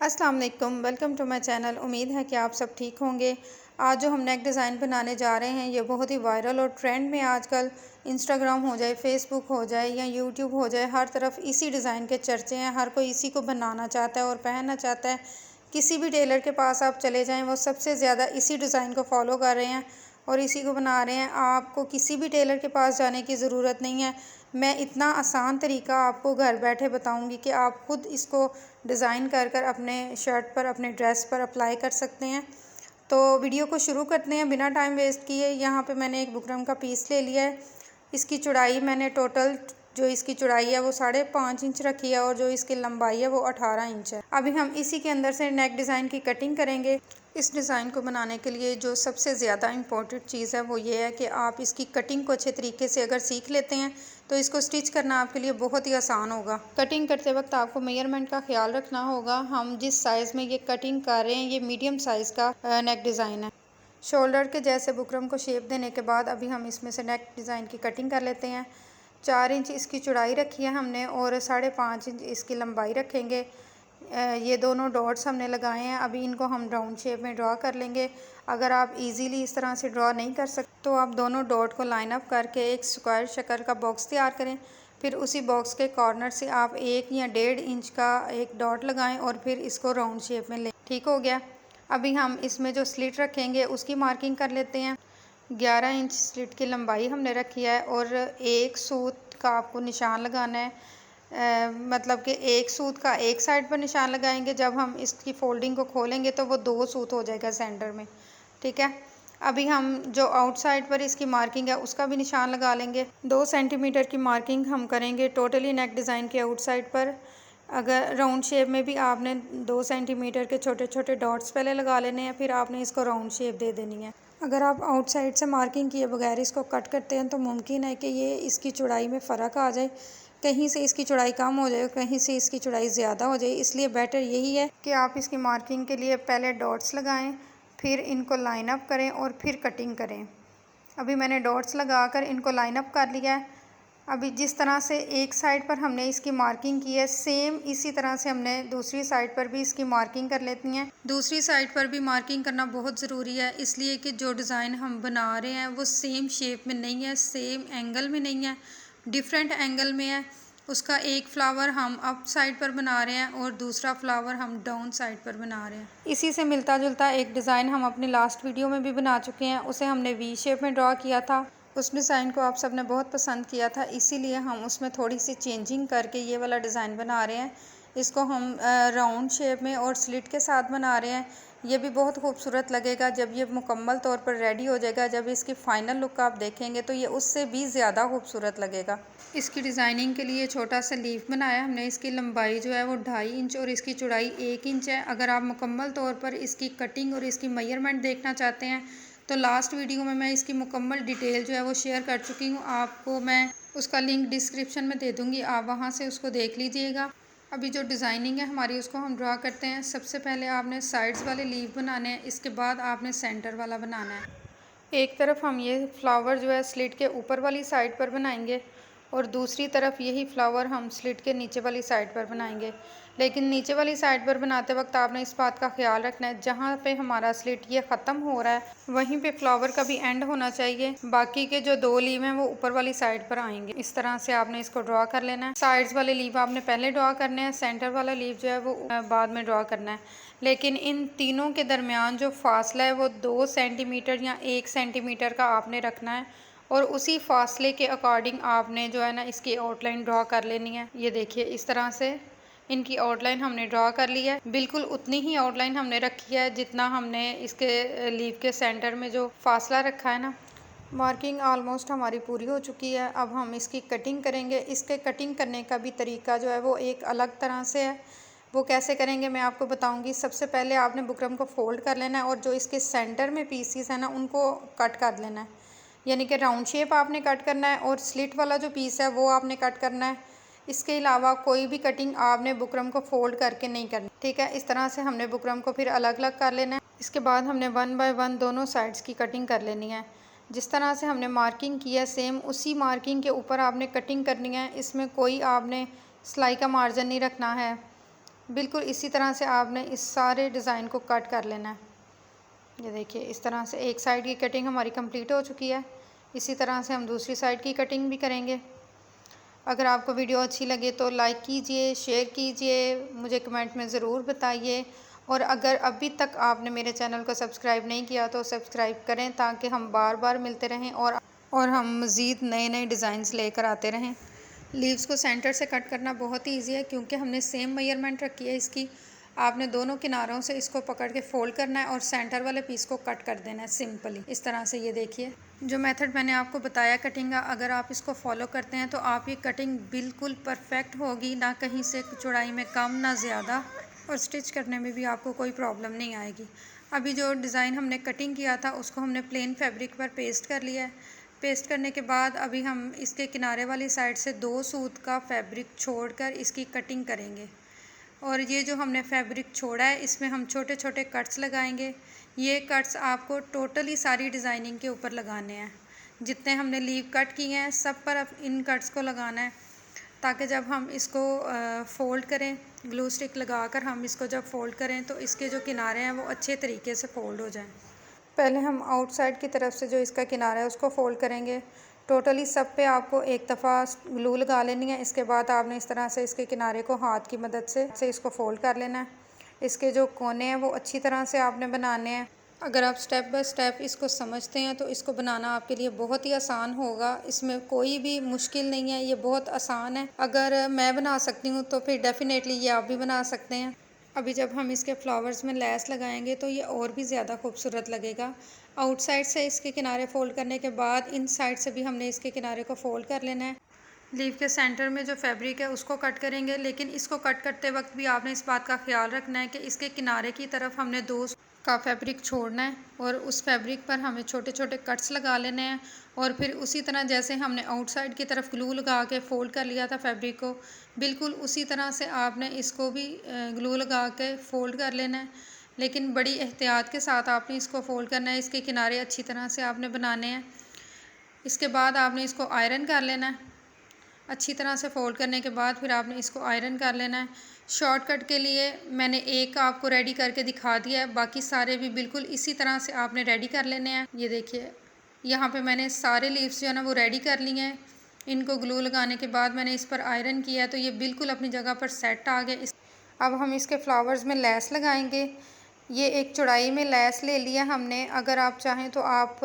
अस्सलाम वालेकुम, welcome to my channel. उम्मीद है कि आप सब ठीक होंगे। आज जो हम नेक डिज़ाइन बनाने जा रहे हैं ये बहुत ही वायरल और ट्रेंड में आजकल इंस्टाग्राम हो जाए, फेसबुक हो जाए या यूट्यूब हो जाए, हर तरफ इसी डिज़ाइन के चर्चे हैं। हर कोई इसी को बनाना चाहता है और पहनना चाहता है। किसी भी टेलर के पास आप चले जाएँ, वो सबसे ज़्यादा इसी डिज़ाइन को फॉलो कर रहे हैं और इसी को बना रहे हैं। आपको किसी भी टेलर के पास जाने की ज़रूरत नहीं है। मैं इतना आसान तरीका आपको घर बैठे बताऊंगी कि आप खुद इसको डिज़ाइन कर अपने शर्ट पर, अपने ड्रेस पर अप्लाई कर सकते हैं। तो वीडियो को शुरू करते हैं बिना टाइम वेस्ट किए। यहाँ पे मैंने एक बुकरम का पीस ले लिया है। इसकी चौड़ाई मैंने टोटल जो इसकी चौड़ाई है वो 5.5 इंच रखी है और जो इसकी लंबाई है वो 18 इंच है। अभी हम इसी के अंदर से नेक डिज़ाइन की कटिंग करेंगे। इस डिज़ाइन को बनाने के लिए जो सबसे ज़्यादा इम्पोर्टेंट चीज़ है वो ये है कि आप इसकी कटिंग को अच्छे तरीके से अगर सीख लेते हैं तो इसको स्टिच करना आपके लिए बहुत ही आसान होगा। कटिंग करते वक्त आपको मेजरमेंट का ख्याल रखना होगा। हम जिस साइज़ में ये कटिंग कर रहे हैं ये मीडियम साइज़ का नेक डिज़ाइन है। शोल्डर के जैसे बुकरम को शेप देने के बाद अभी हम इसमें से नेक डिज़ाइन की कटिंग कर लेते हैं। 4 इंच इसकी चौड़ाई रखी है हमने और 5.5 इंच इसकी लंबाई रखेंगे। ये दोनों डॉट्स हमने लगाए हैं। अभी इनको हम राउंड शेप में ड्रा कर लेंगे। अगर आप इजीली इस तरह से ड्रा नहीं कर सकते तो आप दोनों डॉट को लाइन अप करके एक स्क्वायर शक्ल का बॉक्स तैयार करें। फिर उसी बॉक्स के कॉर्नर से आप 1 या 1.5 इंच का एक डॉट लगाएं और फिर इसको राउंड शेप में लें। ठीक हो गया। अभी हम इसमें जो स्लिट रखेंगे उसकी मार्किंग कर लेते हैं। 11 इंच स्लिट की लंबाई हमने रखी है और एक सूत का आपको निशान लगाना है। मतलब कि एक सूत का एक साइड पर निशान लगाएंगे। जब हम इसकी फोल्डिंग को खोलेंगे तो वो 2 सूत हो जाएगा सेंटर में। ठीक है। अभी हम जो आउटसाइड पर इसकी मार्किंग है उसका भी निशान लगा लेंगे। 2 सेंटीमीटर की मार्किंग हम करेंगे टोटली नेक डिज़ाइन के आउटसाइड पर। अगर राउंड शेप में भी आपने 2 सेंटीमीटर के छोटे छोटे डॉट्स पहले लगा लेने हैं, फिर आपने इसको राउंड शेप दे देनी है। अगर आप आउटसाइड से मार्किंग किए बगैर इसको कट करते हैं तो मुमकिन है कि ये इसकी चौड़ाई में फ़र्क आ जाए। कहीं से इसकी चौड़ाई कम हो जाए, कहीं से इसकी चौड़ाई ज़्यादा हो जाए। इसलिए बेटर यही है कि आप इसकी मार्किंग के लिए पहले डॉट्स लगाएं, फिर इनको लाइन अप करें और फिर कटिंग करें। अभी मैंने डॉट्स लगाकर इनको लाइन अप कर लिया है। अभी जिस तरह से एक साइड पर हमने इसकी मार्किंग की है, सेम इसी तरह से हमने दूसरी साइड पर भी इसकी मार्किंग कर लेती हैं। दूसरी साइड पर भी मार्किंग करना बहुत ज़रूरी है, इसलिए कि जो डिज़ाइन हम बना रहे हैं वो सेम शेप में नहीं है, सेम एंगल में नहीं है, डिफरेंट एंगल में है। उसका एक फ्लावर हम अप साइड पर बना रहे हैं और दूसरा फ्लावर हम डाउन साइड पर बना रहे हैं। इसी से मिलता जुलता एक डिज़ाइन हम अपनी लास्ट वीडियो में भी बना चुके हैं। उसे हमने वी शेप में ड्रा किया था। उस डिज़ाइन को आप सब ने बहुत पसंद किया था, इसीलिए हम उसमें थोड़ी सी चेंजिंग करके ये वाला डिज़ाइन बना रहे हैं। इसको हम राउंड शेप में और स्लिट के साथ बना रहे हैं। ये भी बहुत खूबसूरत लगेगा जब ये मुकम्मल तौर पर रेडी हो जाएगा। जब इसकी फ़ाइनल लुक आप देखेंगे तो ये उससे भी ज़्यादा खूबसूरत लगेगा। इसकी डिज़ाइनिंग के लिए छोटा सा लीफ बनाया हमने। इसकी लंबाई जो है वो 2.5 इंच और इसकी चौड़ाई 1 इंच है। अगर आप मुकम्मल तौर पर इसकी कटिंग और इसकी मेजरमेंट देखना चाहते हैं तो लास्ट वीडियो में मैं इसकी मुकम्मल डिटेल जो है वो शेयर कर चुकी हूँ। आपको मैं उसका लिंक डिस्क्रिप्शन में दे दूँगी, आप वहाँ से उसको देख लीजिएगा। अभी जो डिज़ाइनिंग है हमारी उसको हम ड्रा करते हैं। सबसे पहले आपने साइड्स वाले लीफ बनाने हैं, इसके बाद आपने सेंटर वाला बनाना है। एक तरफ हम ये फ्लावर जो है स्लिट के ऊपर वाली साइड पर बनाएंगे और दूसरी तरफ यही फ्लावर हम स्लिट के नीचे वाली साइड पर बनाएंगे। लेकिन नीचे वाली साइड पर बनाते वक्त आपने इस बात का ख्याल रखना है, जहाँ पे हमारा स्लिट ये ख़त्म हो रहा है वहीं पे फ्लावर का भी एंड होना चाहिए। बाकी के जो 2 लीव हैं वो ऊपर वाली साइड पर आएंगे। इस तरह से आपने इसको ड्रा कर लेना है। साइड्स वाले लीव आपने पहले ड्रा करने हैं, सेंटर वाला लीव जो है वो बाद में ड्रा करना है। लेकिन इन तीनों के दरमियान जो फासला है वो 2 सेंटीमीटर या 1 सेंटीमीटर का आपने रखना है और उसी फासले के अकॉर्डिंग आपने जो है ना इसकी आउटलाइन ड्रा कर लेनी है। ये देखिए इस तरह से इनकी आउटलाइन हमने ड्रा कर ली है। बिल्कुल उतनी ही आउटलाइन हमने रखी है जितना हमने इसके लीव के सेंटर में जो फासला रखा है ना। मार्किंग ऑलमोस्ट हमारी पूरी हो चुकी है। अब हम इसकी कटिंग करेंगे। इसके कटिंग करने का भी तरीका जो है वो एक अलग तरह से है। वो कैसे करेंगे मैं आपको बताऊंगी। सबसे पहले आपने बुकरम को फोल्ड कर लेना है और जो इसके सेंटर में पीसीस है ना उनको कट कर लेना है। यानी कि राउंड शेप आपने कट करना है और स्लिट वाला जो पीस है वो आपने कट करना है। इसके अलावा कोई भी कटिंग आपने बुकरम को फोल्ड करके नहीं करनी। ठीक है। इस तरह से हमने बुकरम को फिर अलग अलग कर लेना है। इसके बाद हमने 1 बाय 1 दोनों साइड्स की कटिंग कर लेनी है। जिस तरह से हमने मार्किंग की है सेम उसी मार्किंग के ऊपर आपने कटिंग करनी है। इसमें कोई आपने सिलाई का मार्जिन नहीं रखना है। बिल्कुल इसी तरह से आपने इस सारे डिज़ाइन को कट कर लेना है। ये देखिए इस तरह से एक साइड की कटिंग हमारी कंप्लीट हो चुकी है। इसी तरह से हम दूसरी साइड की कटिंग भी करेंगे। अगर आपको वीडियो अच्छी लगे तो लाइक कीजिए, शेयर कीजिए, मुझे कमेंट में ज़रूर बताइए। और अगर अभी तक आपने मेरे चैनल को सब्सक्राइब नहीं किया तो सब्सक्राइब करें, ताकि हम बार बार मिलते रहें और हम मज़ीद नए नए डिज़ाइंस लेकर आते रहें। लीव्स को सेंटर से कट करना बहुत ही ईजी है, क्योंकि हमने सेम मेजरमेंट रखी है इसकी। आपने दोनों किनारों से इसको पकड़ के फोल्ड करना है और सेंटर वाले पीस को कट कर देना है सिंपली इस तरह से। ये देखिए जो मेथड मैंने आपको बताया कटिंग का, अगर आप इसको फॉलो करते हैं तो आपकी कटिंग बिल्कुल परफेक्ट होगी, ना कहीं से चौड़ाई में कम ना ज़्यादा, और स्टिच करने में भी आपको कोई प्रॉब्लम नहीं आएगी। अभी जो डिज़ाइन हमने कटिंग किया था उसको हमने प्लेन फैब्रिक पर पेस्ट कर लिया है। पेस्ट करने के बाद अभी हम इसके किनारे वाली साइड से 2 सूत का फैब्रिक छोड़कर इसकी कटिंग करेंगे। और ये जो हमने फैब्रिक छोड़ा है इसमें हम छोटे छोटे कट्स लगाएंगे। ये कट्स आपको टोटली सारी डिज़ाइनिंग के ऊपर लगाने हैं। जितने हमने लीव कट किए हैं सब पर अब इन कट्स को लगाना है, ताकि जब हम इसको फ़ोल्ड करें, ग्लू स्टिक लगाकर हम इसको जब फ़ोल्ड करें तो इसके जो किनारे हैं वो अच्छे तरीके से फ़ोल्ड हो जाएं। पहले हम आउटसाइड की तरफ से जो इसका किनारा है उसको फ़ोल्ड करेंगे। टोटली सब पे आपको एक दफ़ा ग्लू लगा लेनी है। इसके बाद आपने इस तरह से इसके किनारे को हाथ की मदद से इसको फ़ोल्ड कर लेना है। इसके जो कोने हैं वो अच्छी तरह से आपने बनाने हैं। अगर आप स्टेप बाय स्टेप इसको समझते हैं तो इसको बनाना आपके लिए बहुत ही आसान होगा। इसमें कोई भी मुश्किल नहीं है, ये बहुत आसान है। अगर मैं बना सकती हूँ तो फिर डेफ़िनेटली ये आप भी बना सकते हैं। अभी जब हम इसके फ्लावर्स में लेस लगाएंगे तो ये और भी ज़्यादा खूबसूरत लगेगा। आउटसाइड से इसके किनारे फ़ोल्ड करने के बाद इन साइड से भी हमने इसके किनारे को फ़ोल्ड कर लेना है। लीव के सेंटर में जो फैब्रिक है उसको कट करेंगे, लेकिन इसको कट करते वक्त भी आपने इस बात का ख्याल रखना है कि इसके किनारे की तरफ हमने 2 का फैब्रिक छोड़ना है और उस फैब्रिक पर हमें छोटे छोटे कट्स लगा लेने हैं। और फिर उसी तरह जैसे हमने आउटसाइड की तरफ ग्लू लगा के फ़ोल्ड कर लिया था फैब्रिक को, बिल्कुल उसी तरह से आपने इसको भी ग्लू लगा के फ़ोल्ड कर लेना है। लेकिन बड़ी एहतियात के साथ आपने इसको फ़ोल्ड करना है। इसके किनारे अच्छी तरह से आपने बनाने हैं। इसके बाद आपने इसको आयरन कर लेना है। अच्छी तरह से फ़ोल्ड करने के बाद फिर आपने इसको आयरन कर लेना है। शॉर्टकट के लिए मैंने एक आपको रेडी करके दिखा दिया है, बाकी सारे भी बिल्कुल इसी तरह से आपने रेडी कर लेने हैं। ये देखिए यहाँ पे मैंने सारे लीव्स जो है ना वो रेडी कर लिए हैं। इनको ग्लू लगाने के बाद मैंने इस पर आयरन किया है तो ये बिल्कुल अपनी जगह पर सेट आ गए। अब हम इसके फ्लावर्स में लेस लगाएंगे। ये एक चौड़ाई में लेस ले लिया हमने। अगर आप चाहें तो आप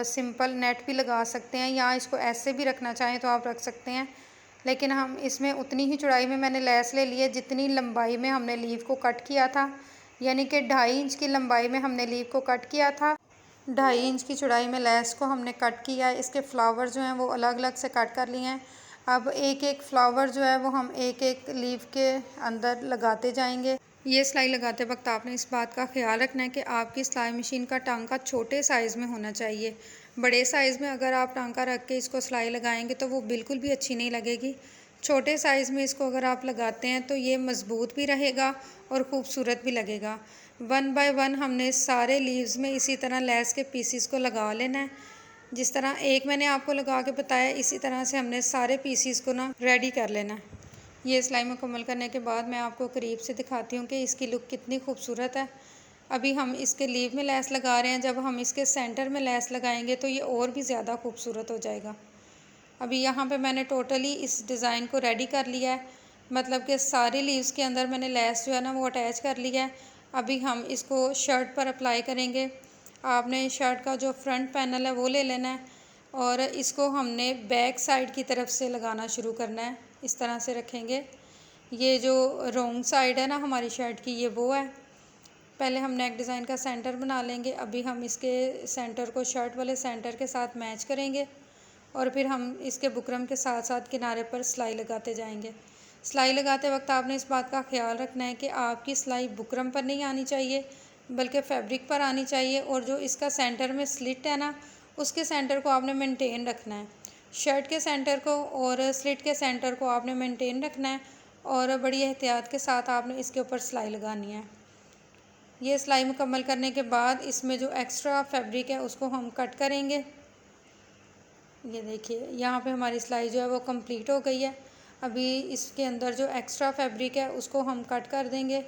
सिंपल नेट भी लगा सकते हैं, या इसको ऐसे भी रखना चाहें तो आप रख सकते हैं। लेकिन हम इसमें उतनी ही चौड़ाई में मैंने लेस ले ली है जितनी लंबाई में हमने लीव को कट किया था, यानी कि 2.5 इंच की लंबाई में हमने लीव को कट किया था। 2.5 इंच की चौड़ाई में लेस को हमने कट किया है। इसके फ्लावर जो हैं वो अलग अलग से कट कर लिए हैं। अब एक एक फ्लावर जो है वो हम एक एक लीव के अंदर लगाते जाएंगे। ये सिलाई लगाते वक्त आपने इस बात का ख्याल रखना है कि आपकी सिलाई मशीन का टांका छोटे साइज़ में होना चाहिए। बड़े साइज़ में अगर आप टांका रख के इसको सिलाई लगाएंगे तो वो बिल्कुल भी अच्छी नहीं लगेगी। छोटे साइज़ में इसको अगर आप लगाते हैं तो ये मज़बूत भी रहेगा और ख़ूबसूरत भी लगेगा। 1 बाय 1 हमने सारे लीव्स में इसी तरह लेस के पीसीस को लगा लेना है। जिस तरह एक मैंने आपको लगा के बताया, इसी तरह से हमने सारे पीसीस को ना रेडी कर लेना है। ये सिलाई मुकम्मल करने के बाद मैं आपको करीब से दिखाती हूँ कि इसकी लुक कितनी खूबसूरत है। अभी हम इसके लीव में लेस लगा रहे हैं। जब हम इसके सेंटर में लेस लगाएंगे तो ये और भी ज़्यादा खूबसूरत हो जाएगा। अभी यहाँ पे मैंने टोटली इस डिज़ाइन को रेडी कर लिया है, मतलब कि सारे लीव्स के अंदर मैंने लेस जो है ना वो अटैच कर लिया है। अभी हम इसको शर्ट पर अप्लाई करेंगे। आपने शर्ट का जो फ्रंट पैनल है वो ले लेना है और इसको हमने बैक साइड की तरफ से लगाना शुरू करना है। इस तरह से रखेंगे। ये जो रॉन्ग साइड है ना हमारी शर्ट की, ये वो है। पहले हम नेक डिज़ाइन का सेंटर बना लेंगे। अभी हम इसके सेंटर को शर्ट वाले सेंटर के साथ मैच करेंगे और फिर हम इसके बुकरम के साथ साथ किनारे पर सिलाई लगाते जाएंगे। सिलाई लगाते वक्त आपने इस बात का ख्याल रखना है कि आपकी सिलाई बुकरम पर नहीं आनी चाहिए, बल्कि फैब्रिक पर आनी चाहिए। और जो इसका सेंटर में स्लिट है ना, उसके सेंटर को आपने मेंटेन रखना है। शर्ट के सेंटर को और स्लिट के सेंटर को आपने मेंटेन रखना है और बड़ी एहतियात के साथ आपने इसके ऊपर सिलाई लगानी है। ये सिलाई मुकम्मल करने के बाद इसमें जो एक्स्ट्रा फैब्रिक है उसको हम कट करेंगे। ये देखिए यहाँ पे हमारी सिलाई जो है वो कंप्लीट हो गई है। अभी इसके अंदर जो एक्स्ट्रा फैब्रिक है उसको हम कट कर देंगे।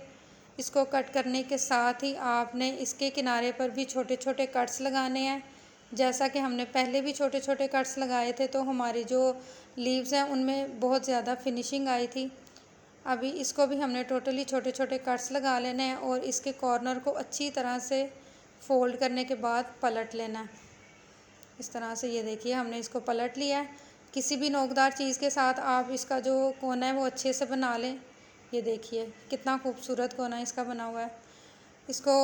इसको कट करने के साथ ही आपने इसके किनारे पर भी छोटे छोटे कट्स लगाने हैं। जैसा कि हमने पहले भी छोटे छोटे कट्स लगाए थे तो हमारी जो लीव्स हैं उनमें बहुत ज़्यादा फिनिशिंग आई थी। अभी इसको भी हमने टोटली छोटे छोटे कट्स लगा लेने हैं और इसके कॉर्नर को अच्छी तरह से फ़ोल्ड करने के बाद पलट लेना है। इस तरह से ये देखिए हमने इसको पलट लिया है। किसी भी नोकदार चीज़ के साथ आप इसका जो कोना है वो अच्छे से बना लें। ये देखिए कितना खूबसूरत कोना इसका बना हुआ है। इसको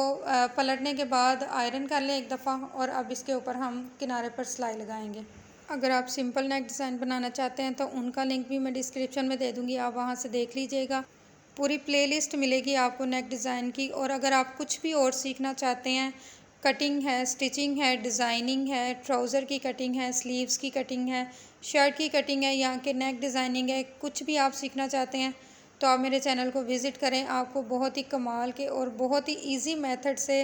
पलटने के बाद आयरन कर लें एक दफ़ा और अब इसके ऊपर हम किनारे पर सिलाई लगाएंगे। अगर आप सिंपल नेक डिज़ाइन बनाना चाहते हैं तो उनका लिंक भी मैं डिस्क्रिप्शन में दे दूँगी, आप वहाँ से देख लीजिएगा। पूरी प्लेलिस्ट मिलेगी आपको नेक डिज़ाइन की। और अगर आप कुछ भी और सीखना चाहते हैं, कटिंग है, स्टिचिंग है, डिज़ाइनिंग है, ट्राउज़र की कटिंग है, स्लीव्स की कटिंग है, शर्ट की कटिंग है, यहाँ के नेक डिज़ाइनिंग है, कुछ भी आप सीखना चाहते हैं तो आप मेरे चैनल को विज़िट करें। आपको बहुत ही कमाल के और बहुत ही इजी मेथड से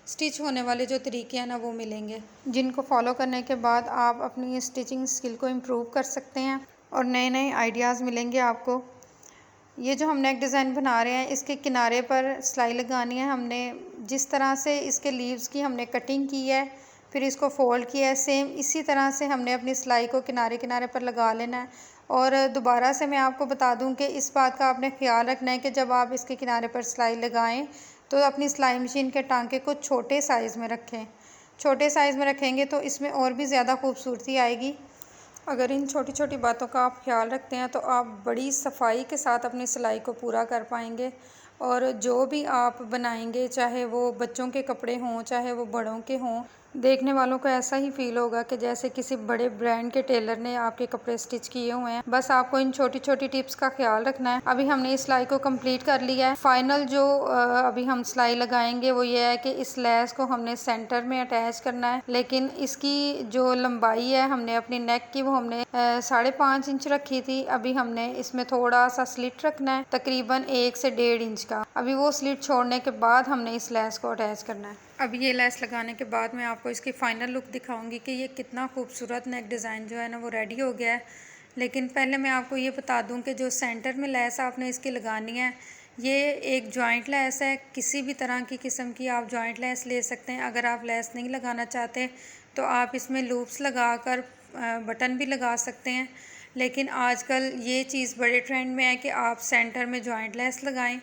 स्टिच होने वाले जो तरीके हैं ना वो मिलेंगे, जिनको फॉलो करने के बाद आप अपनी स्टिचिंग स्किल को इम्प्रूव कर सकते हैं और नए नए आइडियाज़ मिलेंगे आपको। ये जो हम नेक डिज़ाइन बना रहे हैं इसके किनारे पर सिलाई लगानी है हमने। जिस तरह से इसके लीव्स की हमने कटिंग की है फिर इसको फ़ोल्ड किया है, सेम इसी तरह से हमने अपनी सिलाई को किनारे किनारे पर लगा लेना है। और दोबारा से मैं आपको बता दूं कि इस बात का आपने ख़्याल रखना है कि जब आप इसके किनारे पर सिलाई लगाएं तो अपनी सिलाई मशीन के टांके को छोटे साइज़ में रखें। छोटे साइज़ में रखेंगे तो इसमें और भी ज़्यादा खूबसूरती आएगी। अगर इन छोटी छोटी बातों का आप ख्याल रखते हैं तो आप बड़ी सफाई के साथ अपनी सिलाई को पूरा कर पाएंगे। और जो भी आप बनाएंगे, चाहे वो बच्चों के कपड़े हों चाहे वो बड़ों के हों, देखने वालों को ऐसा ही फील होगा कि जैसे किसी बड़े ब्रांड के टेलर ने आपके कपड़े स्टिच किए हुए हैं। बस आपको इन छोटी छोटी टिप्स का ख्याल रखना है। अभी हमने इस सिलाई को कंप्लीट कर लिया है। फाइनल जो अभी हम सिलाई लगाएंगे वो ये है कि इस लेस को हमने सेंटर में अटैच करना है, लेकिन इसकी जो लंबाई है हमने अपनी नेक की वो हमने 5.5 इंच रखी थी। अभी हमने इसमें थोड़ा सा स्लिट रखना है, तकरीबन 1 से 1.5 इंच का। अभी वो स्लिट छोड़ने के बाद हमने इस लेस को अटैच करना है। अब ये लेस लगाने के बाद मैं आपको इसकी फ़ाइनल लुक दिखाऊंगी कि ये कितना खूबसूरत नेक डिज़ाइन जो है ना वो रेडी हो गया है। लेकिन पहले मैं आपको ये बता दूं कि जो सेंटर में लेस आपने इसकी लगानी है ये एक जॉइंट लेस है। किसी भी तरह की किस्म की आप जॉइंट लेस ले सकते हैं। अगर आप लेस नहीं लगाना चाहते तो आप इसमें लूप्स लगा कर बटन भी लगा सकते हैं। लेकिन आजकल ये चीज़ बड़े ट्रेंड में है कि आप सेंटर में जॉइंट लेस लगाएं,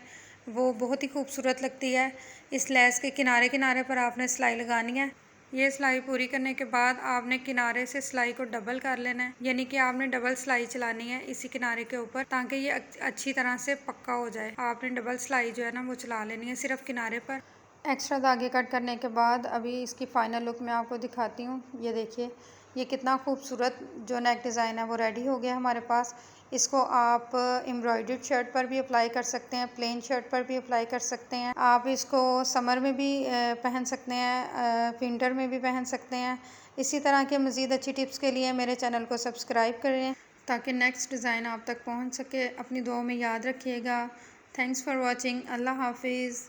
वो बहुत ही खूबसूरत लगती है। इस लेस के किनारे किनारे पर आपने सिलाई लगानी है। ये सिलाई पूरी करने के बाद आपने किनारे से सिलाई को डबल कर लेना है, यानी कि आपने डबल सिलाई चलानी है इसी किनारे के ऊपर ताकि ये अच्छी तरह से पक्का हो जाए। आपने डबल सिलाई जो है ना वो चला लेनी है सिर्फ किनारे पर। एक्स्ट्रा धागे कट करने के बाद अभी इसकी फ़ाइनल लुक मैं आपको दिखाती हूँ। ये देखिए ये कितना खूबसूरत जो नेक डिज़ाइन है वो रेडी हो गया हमारे पास। इसको आप एम्ब्रॉयडर्ड शर्ट पर भी अप्लाई कर सकते हैं, प्लेन शर्ट पर भी अप्लाई कर सकते हैं। आप इसको समर में भी पहन सकते हैं, विंटर में भी पहन सकते हैं। इसी तरह के मज़ीद अच्छी टिप्स के लिए मेरे चैनल को सब्सक्राइब करें ताकि नेक्स्ट डिज़ाइन आप तक पहुंच सके। अपनी दुआओं में याद रखिएगा। Thanks for watching. अल्लाह हाफिज़।